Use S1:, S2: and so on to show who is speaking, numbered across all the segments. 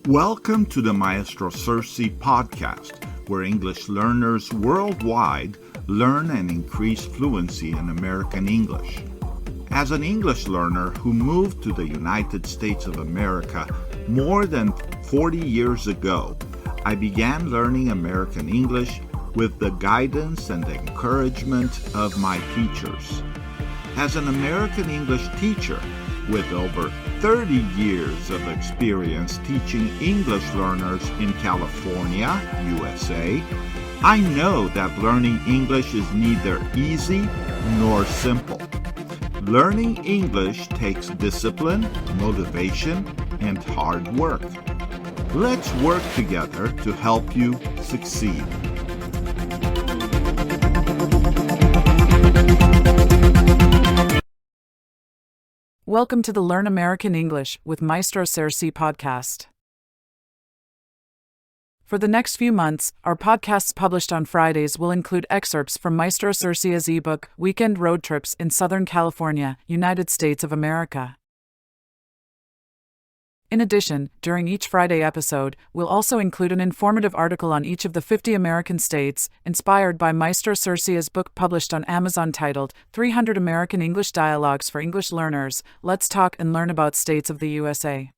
S1: Welcome to the Maestro Sersea podcast, where English learners worldwide learn and increase fluency in American English. As an English learner who moved to the United States of America more than 40 years ago, I began learning American English with the guidance and encouragement of my teachers. As an American English teacher, with over 30 years of experience teaching English learners in California, USA, I know that learning English is neither easy nor simple. Learning English takes discipline, motivation, and hard work. Let's work together to help you succeed.
S2: Welcome to the Learn American English with Maestro Sersea podcast. For the next few months, our podcasts published on Fridays will include excerpts from Maestro Sersea's ebook, Weekend Road Trips in Southern California, United States of America. In addition, during each Friday episode, we'll also include an informative article on each of the 50 American states, inspired by Maestro Sersea's book published on Amazon titled 300 American English Dialogues for English Learners. Let's talk and learn about states of the USA.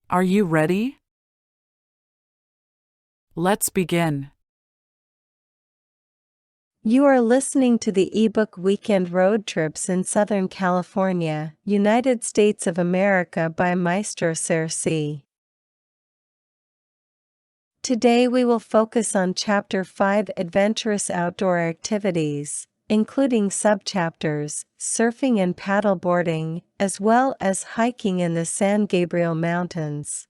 S2: Are you ready? Let's begin.
S3: You are listening to the ebook Weekend Road Trips in Southern California, United States of America by Maestro Sersea. Today we will focus on Chapter 5 Adventurous Outdoor Activities, including subchapters, surfing and paddleboarding, as well as hiking in the San Gabriel Mountains.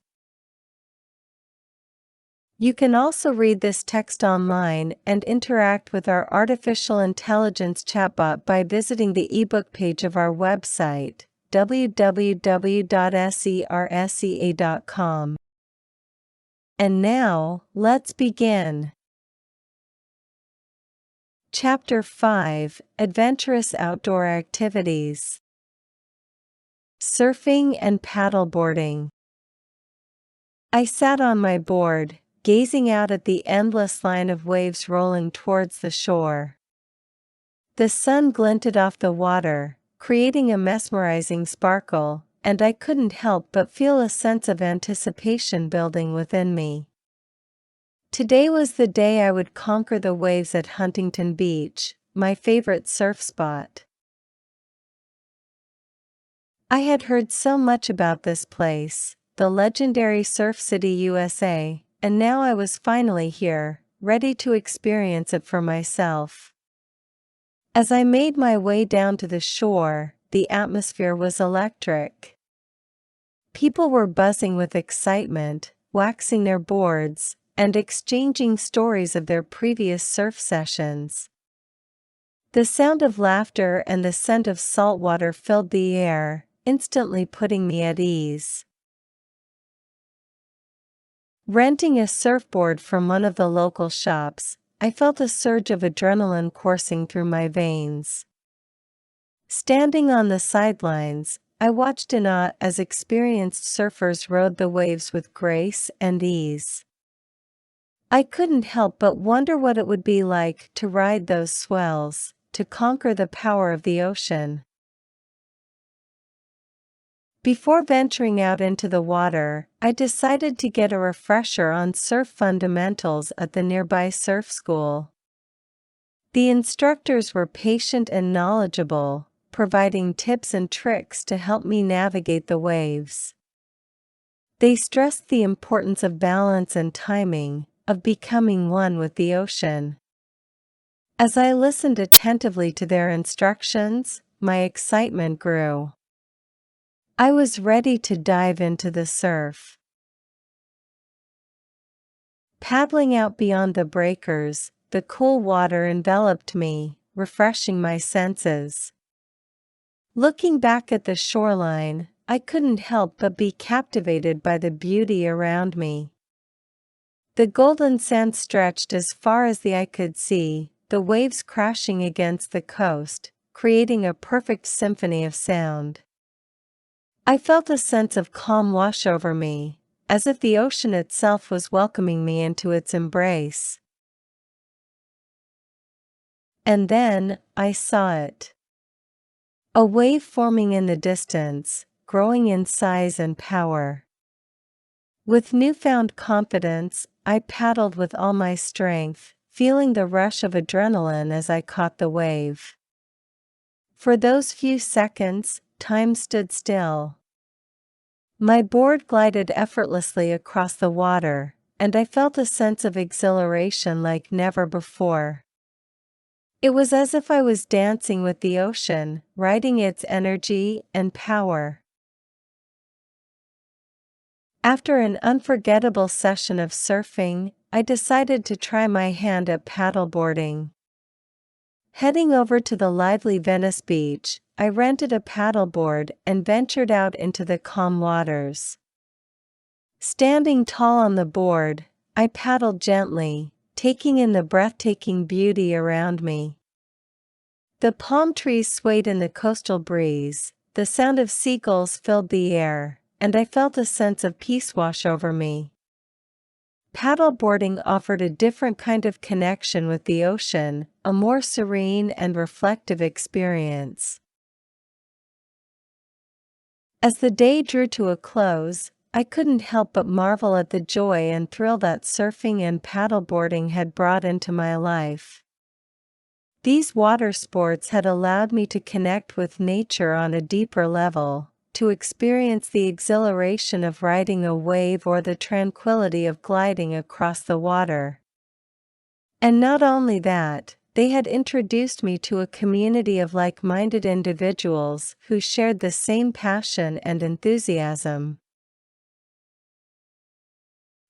S3: You can also read this text online and interact with our artificial intelligence chatbot by visiting the ebook page of our website, www.sersea.com. And now, let's begin. Chapter 5 Adventurous Outdoor Activities. Surfing and paddleboarding. I sat on my board, gazing out at the endless line of waves rolling towards the shore. The sun glinted off the water, creating a mesmerizing sparkle, and I couldn't help but feel a sense of anticipation building within me. Today was the day I would conquer the waves at Huntington Beach, my favorite surf spot. I had heard so much about this place, the legendary Surf City, USA, and now I was finally here, ready to experience it for myself. As I made my way down to the shore, the atmosphere was electric. People were buzzing with excitement, waxing their boards, and exchanging stories of their previous surf sessions. The sound of laughter and the scent of salt water filled the air, instantly putting me at ease. Renting a surfboard from one of the local shops, I felt a surge of adrenaline coursing through my veins. Standing on the sidelines, I watched in awe as experienced surfers rode the waves with grace and ease. I couldn't help but wonder what it would be like to ride those swells, to conquer the power of the ocean. Before venturing out into the water, I decided to get a refresher on surf fundamentals at the nearby surf school. The instructors were patient and knowledgeable, providing tips and tricks to help me navigate the waves. They stressed the importance of balance and timing, of becoming one with the ocean. As I listened attentively to their instructions, my excitement grew. I was ready to dive into the surf. Paddling out beyond the breakers, the cool water enveloped me, refreshing my senses. Looking back at the shoreline, I couldn't help but be captivated by the beauty around me. The golden sand stretched as far as the eye could see, the waves crashing against the coast, creating a perfect symphony of sound. I felt a sense of calm wash over me, as if the ocean itself was welcoming me into its embrace. And then, I saw it. A wave forming in the distance, growing in size and power. With newfound confidence, I paddled with all my strength, feeling the rush of adrenaline as I caught the wave. For those few seconds, time stood still. My board glided effortlessly across the water, and I felt a sense of exhilaration like never before. It was as if I was dancing with the ocean, riding its energy and power. After an unforgettable session of surfing, I decided to try my hand at paddleboarding. Heading over to the lively Venice beach, I rented a paddleboard and ventured out into the calm waters. Standing tall on the board, I paddled gently, taking in the breathtaking beauty around me. The palm trees swayed in the coastal breeze, the sound of seagulls filled the air, and I felt a sense of peace wash over me. Paddleboarding offered a different kind of connection with the ocean, a more serene and reflective experience. As the day drew to a close, I couldn't help but marvel at the joy and thrill that surfing and paddleboarding had brought into my life. These water sports had allowed me to connect with nature on a deeper level, to experience the exhilaration of riding a wave or the tranquility of gliding across the water. And not only that, they had introduced me to a community of like-minded individuals who shared the same passion and enthusiasm.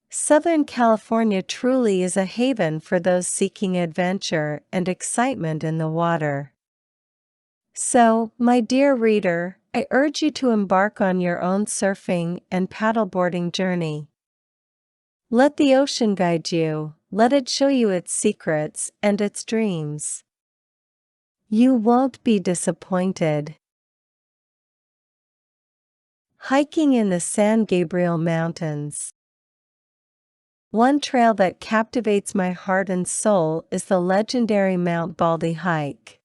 S3: Southern California truly is a haven for those seeking adventure and excitement in the water. So, my dear reader, I urge you to embark on your own surfing and paddleboarding journey. Let the ocean guide you, let it show you its secrets and its dreams. You won't be disappointed. Hiking in the San Gabriel Mountains. One trail that captivates my heart and soul is the legendary Mount Baldy hike.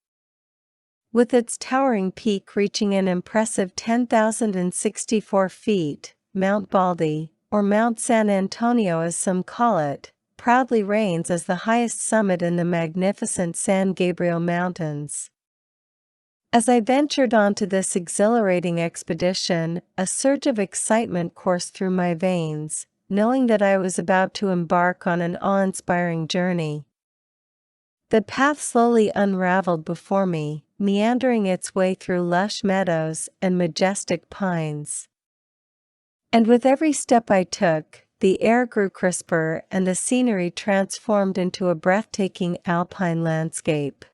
S3: With its towering peak reaching an impressive 10,064 feet, Mount Baldy, or Mount San Antonio as some call it, proudly reigns as the highest summit in the magnificent San Gabriel Mountains. As I ventured onto this exhilarating expedition, a surge of excitement coursed through my veins, knowing that I was about to embark on an awe-inspiring journey. The path slowly unraveled before me, meandering its way through lush meadows and majestic pines. And with every step I took, the air grew crisper and the scenery transformed into a breathtaking alpine landscape.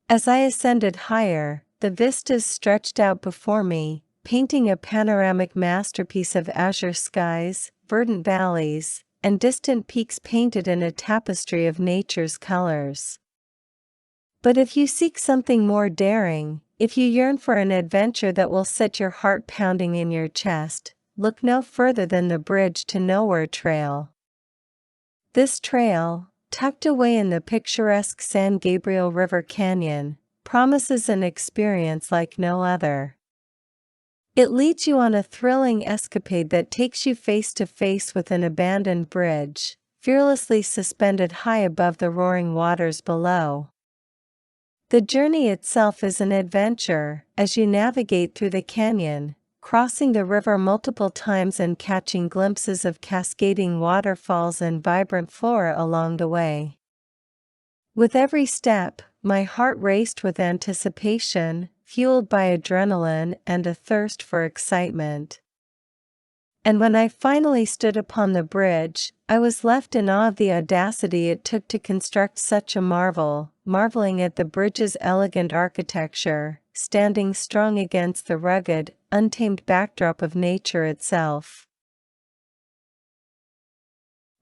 S3: As I ascended higher, the vistas stretched out before me, painting a panoramic masterpiece of azure skies, verdant valleys, and distant peaks painted in a tapestry of nature's colors. But if you seek something more daring, if you yearn for an adventure that will set your heart pounding in your chest, look no further than the Bridge to Nowhere trail. This trail, tucked away in the picturesque San Gabriel River Canyon, promises an experience like no other. It leads you on a thrilling escapade that takes you face to face with an abandoned bridge, fearlessly suspended high above the roaring waters below. The journey itself is an adventure, as you navigate through the canyon, crossing the river multiple times and catching glimpses of cascading waterfalls and vibrant flora along the way. With every step, my heart raced with anticipation, fueled by adrenaline and a thirst for excitement. And when I finally stood upon the bridge, I was left in awe of the audacity it took to construct such a marvel, marveling at the bridge's elegant architecture, standing strong against the rugged, untamed backdrop of nature itself.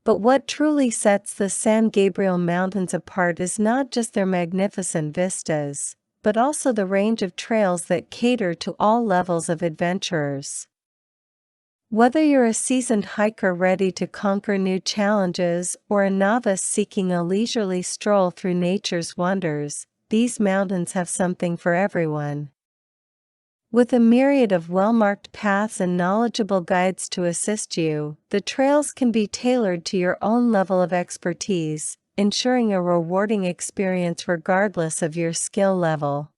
S3: But what truly sets the San Gabriel Mountains apart is not just their magnificent vistas, but also the range of trails that cater to all levels of adventurers. Whether you're a seasoned hiker ready to conquer new challenges or a novice seeking a leisurely stroll through nature's wonders, these mountains have something for everyone. With a myriad of well-marked paths and knowledgeable guides to assist you, the trails can be tailored to your own level of expertise, ensuring a rewarding experience regardless of your skill level.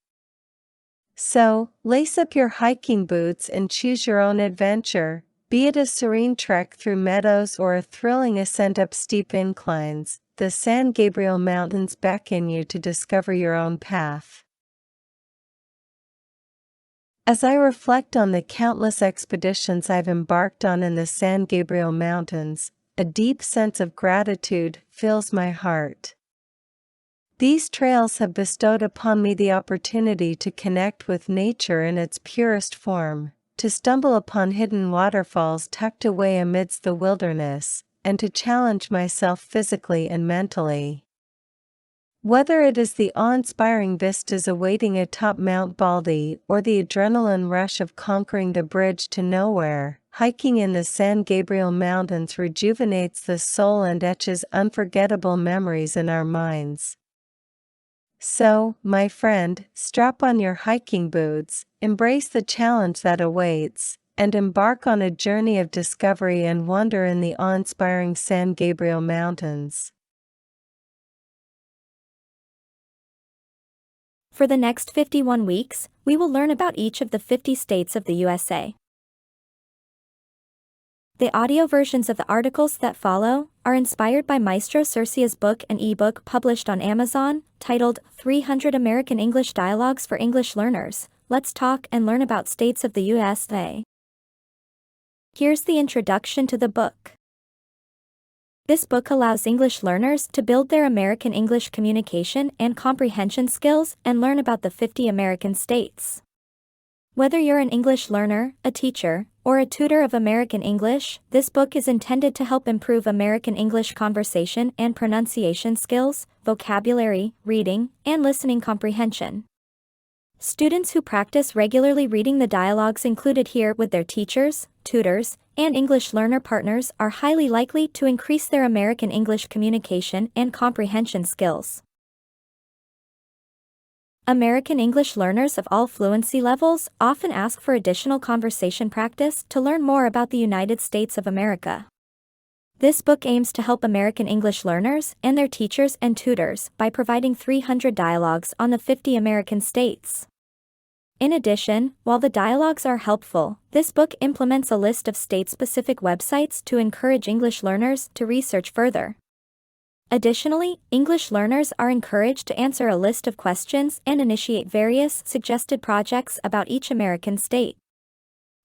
S3: So, lace up your hiking boots and choose your own adventure, be it a serene trek through meadows or a thrilling ascent up steep inclines. The San Gabriel Mountains beckon you to discover your own path. As I reflect on the countless expeditions I've embarked on in the San Gabriel Mountains, a deep sense of gratitude fills my heart. These trails have bestowed upon me the opportunity to connect with nature in its purest form, to stumble upon hidden waterfalls tucked away amidst the wilderness, and to challenge myself physically and mentally. Whether it is the awe-inspiring vistas awaiting atop Mount Baldy or the adrenaline rush of conquering the bridge to nowhere, hiking in the San Gabriel Mountains rejuvenates the soul and etches unforgettable memories in our minds. So, my friend, strap on your hiking boots, embrace the challenge that awaits, and embark on a journey of discovery and wonder in the awe-inspiring San Gabriel Mountains.
S4: For the next 51 weeks, we will learn about each of the 50 states of the USA. The audio versions of the articles that follow are inspired by Maestro Sersea's book and ebook published on Amazon, titled 300 American English Dialogues for English Learners. Let's talk and learn about states of the USA. Here's the introduction to the book. This book allows English learners to build their American English communication and comprehension skills and learn about the 50 American states. Whether you're an English learner, a teacher, or a tutor of American English, this book is intended to help improve American English conversation and pronunciation skills, vocabulary, reading, and listening comprehension. Students who practice regularly reading the dialogues included here with their teachers, tutors, and English learner partners are highly likely to increase their American English communication and comprehension skills. American English learners of all fluency levels often ask for additional conversation practice to learn more about the United States of America. This book aims to help American English learners and their teachers and tutors by providing 300 dialogues on the 50 American states. In addition, while the dialogues are helpful, this book implements a list of state-specific websites to encourage English learners to research further. Additionally, English learners are encouraged to answer a list of questions and initiate various suggested projects about each American state.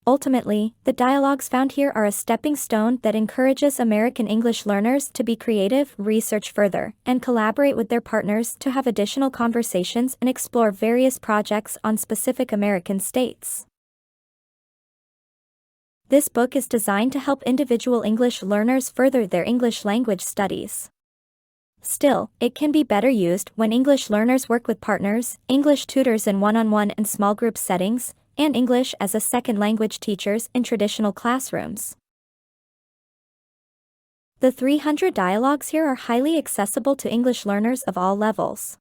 S4: Ultimately, the dialogues found here are a stepping stone that encourages American English learners to be creative, research further, and collaborate with their partners to have additional conversations and explore various projects on specific American states. This book is designed to help individual English learners further their English language studies. Still, it can be better used when English learners work with partners, English tutors in one-on-one and small group settings, and English as a second language teachers in traditional classrooms. The 300 dialogues here are highly accessible to English learners of all levels.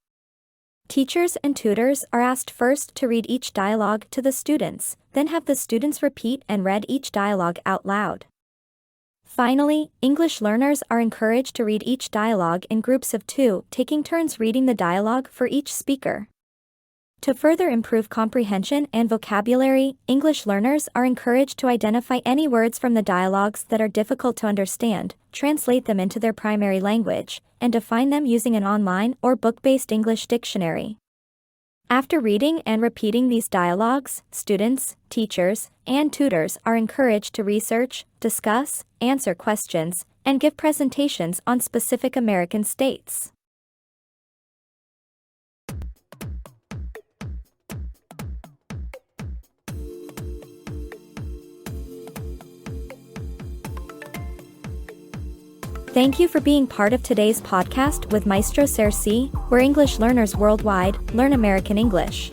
S4: Teachers and tutors are asked first to read each dialogue to the students, then have the students repeat and read each dialogue out loud. Finally, English learners are encouraged to read each dialogue in groups of 2, taking turns reading the dialogue for each speaker. To further improve comprehension and vocabulary, English learners are encouraged to identify any words from the dialogues that are difficult to understand, translate them into their primary language, and define them using an online or book-based English dictionary. After reading and repeating these dialogues, students, teachers, and tutors are encouraged to research, discuss, answer questions, and give presentations on specific American states. Thank you for being part of today's podcast with Maestro Sersea, where English learners worldwide learn American English.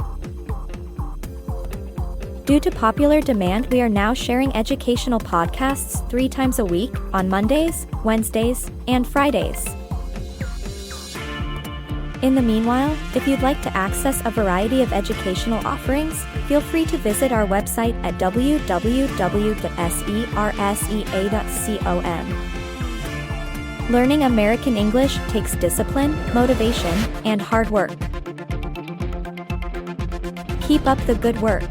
S4: Due to popular demand, we are now sharing educational podcasts 3 times a week on Mondays, Wednesdays, and Fridays. In the meanwhile, if you'd like to access a variety of educational offerings, feel free to visit our website at www.sersea.com. Learning American English takes discipline, motivation, and hard work. Keep up the good work.